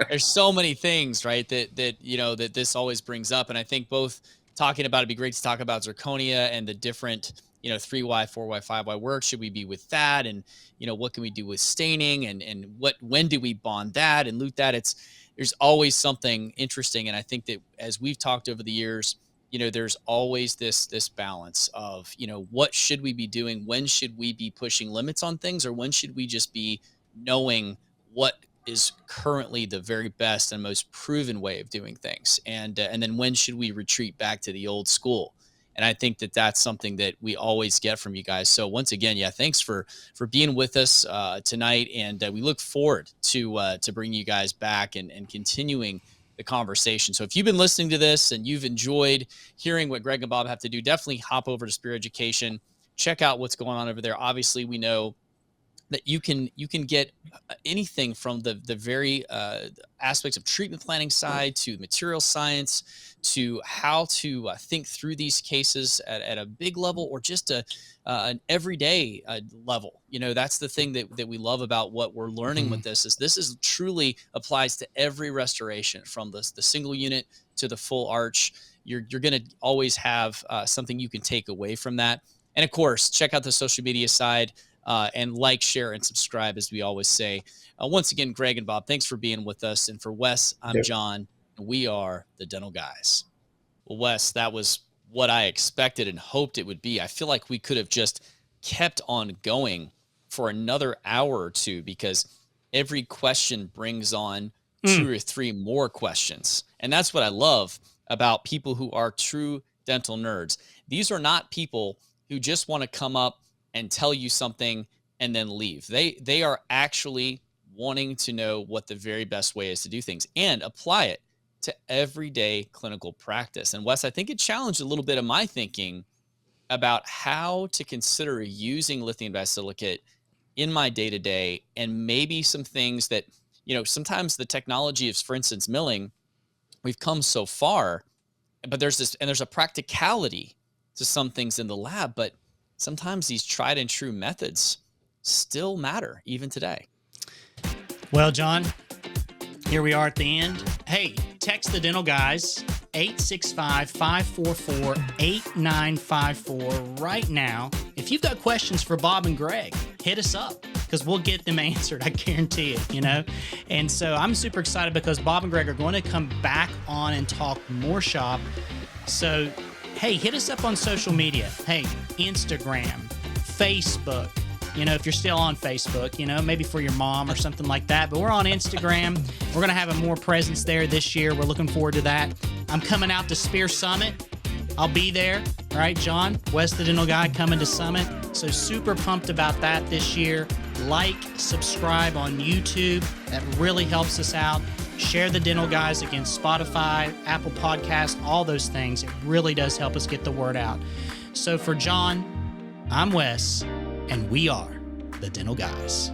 there's so many things, right, that that this always brings up. And I think both talking about, it'd be great to talk about zirconia and the different, 3Y, 4Y, 5Y work. Should we be with that? And, what can we do with staining, and when do we bond that and lute that? There's always something interesting. And I think that as we've talked over the years, there's always this balance of, what should we be doing? When should we be pushing limits on things, or when should we just be knowing what is currently the very best and most proven way of doing things? And then when should we retreat back to the old school? And I think that that's something that we always get from you guys. So once again, thanks for being with us tonight. And we look forward to bringing you guys back and continuing the conversation. So if you've been listening to this and you've enjoyed hearing what Gregg and Bob have to do, definitely hop over to Spear Education, check out what's going on over there. Obviously, we know that you can get anything from the very aspects of treatment planning side to material science to how to think through these cases at a big level, or just an everyday level. That's the thing that we love about what we're learning with this is truly applies to every restoration, from the single unit to the full arch. You're going to always have something you can take away from that. And of course, check out the social media side. And like, share, and subscribe, as we always say. Once again, Gregg and Bob, thanks for being with us. And for Wes, I'm John, and we are the Dental Guys. Well, Wes, that was what I expected and hoped it would be. I feel like we could have just kept on going for another hour or two, because every question brings on 2 or 3 more questions. And that's what I love about people who are true dental nerds. These are not people who just want to come up and tell you something and then leave. They are actually wanting to know what the very best way is to do things and apply it to everyday clinical practice. And Wes, I think it challenged a little bit of my thinking about how to consider using lithium disilicate in my day-to-day, and maybe some things that, sometimes the technology of, for instance, milling, we've come so far, but there's a practicality to some things in the lab, but sometimes these tried and true methods still matter even today. Well, John, here we are at the end. Hey, text the Dental Guys, 865-544-8954 right now. If you've got questions for Bob and Gregg, hit us up, because we'll get them answered. I guarantee it, And so I'm super excited, because Bob and Gregg are going to come back on and talk more shop. So hey, hit us up on social media. Hey, Instagram, Facebook. If you're still on Facebook, maybe for your mom or something like that. But we're on Instagram. We're going to have a more presence there this year. We're looking forward to that. I'm coming out to Spear Summit. I'll be there. All right, John, Wes the Dental Guy, coming to Summit. So super pumped about that this year. Like, subscribe on YouTube. That really helps us out. Share the Dental Guys against Spotify, Apple Podcasts, all those things. It really does help us get the word out. So for John, I'm Wes, and we are the Dental Guys.